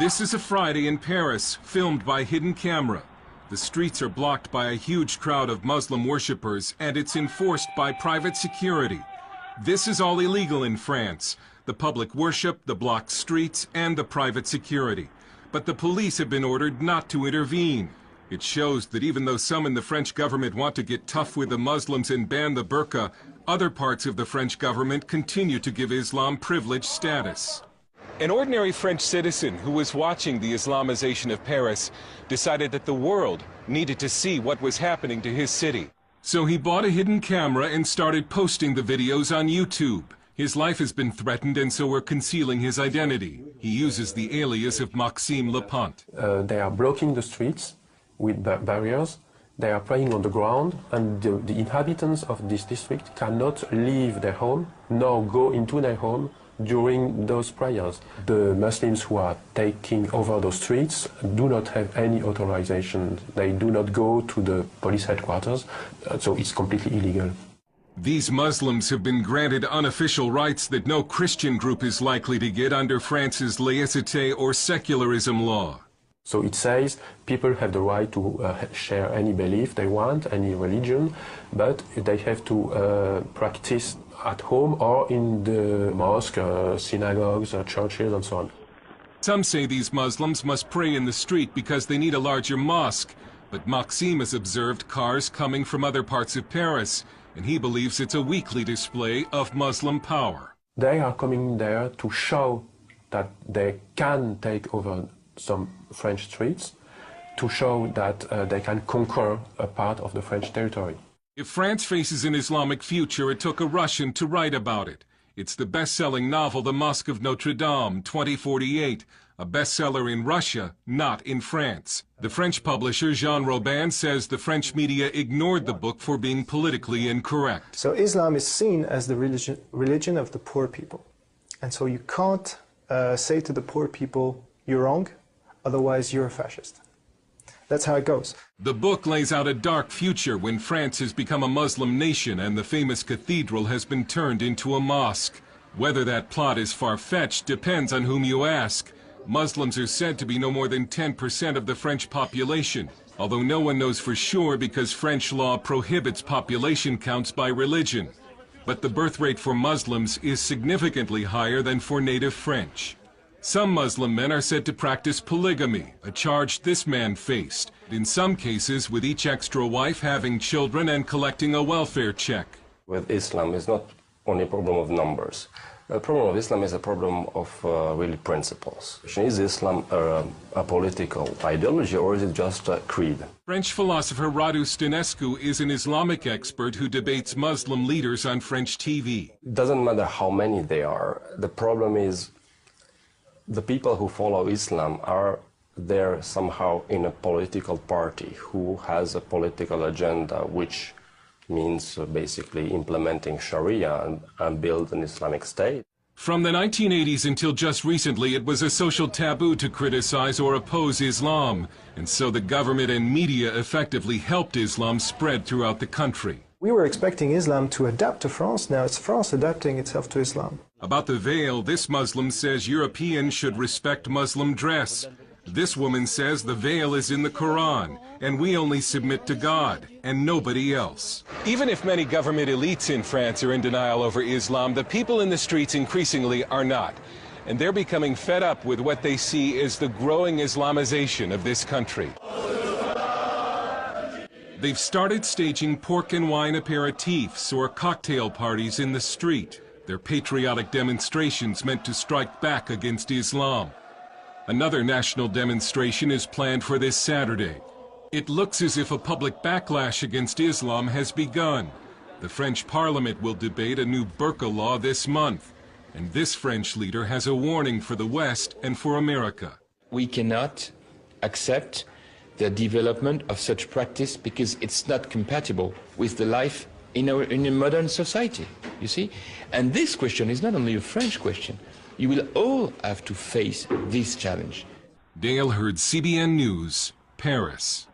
This is a Friday in Paris, filmed by hidden camera. The streets are blocked by a huge crowd of Muslim worshippers, and it's enforced by private security. This is all illegal in France: the public worship, the blocked streets, and the private security. But the police have been ordered not to intervene. It shows that even though some in the French government want to get tough with the Muslims and ban the burqa, other parts of the French government continue to give Islam privileged status. An ordinary French citizen who was watching the Islamization of Paris decided that the world needed to see what was happening to his city. So he bought a hidden camera and started posting the videos on YouTube. His life has been threatened, and so we're concealing his identity. He uses the alias of Maxime Lepant. They are blocking the streets with barriers. They are praying on the ground, and the inhabitants of this district cannot leave their home nor go into their home during those prayers. The Muslims who are taking over those streets do not have any authorization. They do not go to the police headquarters, so it's completely illegal. These Muslims have been granted unofficial rights that no Christian group is likely to get under France's laïcité or secularism law. So it says people have the right to share any belief they want, any religion, but they have to practice at home or in the mosque, synagogues, churches, and so on. Some say these Muslims must pray in the street because they need a larger mosque, but Maxime has observed cars coming from other parts of Paris, and he believes it's a weekly display of Muslim power. They are coming there to show that they can take over some French streets, to show that they can conquer a part of the French territory. If France faces an Islamic future, it took a Russian to write about it. It's the best-selling novel The Mosque of Notre Dame, 2048, a bestseller in Russia, not in France. The French publisher Jean Robin says the French media ignored the book for being politically incorrect. So Islam is seen as the religion of the poor people. And so you can't say to the poor people, you're wrong, otherwise you're a fascist. That's how it goes. The book lays out a dark future when France has become a Muslim nation and the famous cathedral has been turned into a mosque. Whether that plot is far-fetched depends on whom you ask. Muslims are said to be no more than 10% of the French population, although no one knows for sure because French law prohibits population counts by religion. But the birth rate for Muslims is significantly higher than for native French. Some Muslim men are said to practice polygamy, a charge this man faced, in some cases with each extra wife having children and collecting a welfare check. With Islam, it's not only a problem of numbers. The problem of Islam is a problem of really principles. Is Islam a political ideology, or is it just a creed? French philosopher Radu Stănescu is an Islamic expert who debates Muslim leaders on French TV. It doesn't matter how many they are. The problem is the people who follow Islam are there somehow in a political party who has a political agenda, which means basically implementing Sharia and build an Islamic state. From the 1980s until just recently, it was a social taboo to criticize or oppose Islam, and so the government and media effectively helped Islam spread throughout the country. We were expecting Islam to adapt to France. Now it's France adapting itself to Islam. About the veil, this Muslim says Europeans should respect Muslim dress. This woman says the veil is in the Quran, and we only submit to God and nobody else. Even if many government elites in France are in denial over Islam, the people in the streets increasingly are not. And they're becoming fed up with what they see as the growing Islamization of this country. They've started staging pork and wine aperitifs or cocktail parties in the street. They're patriotic demonstrations meant to strike back against Islam. Another national demonstration is planned for this Saturday. It looks as if a public backlash against Islam has begun. The French Parliament will debate a new burqa law this month. And this French leader has a warning for the West and for America. We cannot accept the development of such practice because it's not compatible with the life in a modern society, you see? And this question is not only a French question. You will all have to face this challenge. Dale Hurd, CBN News, Paris.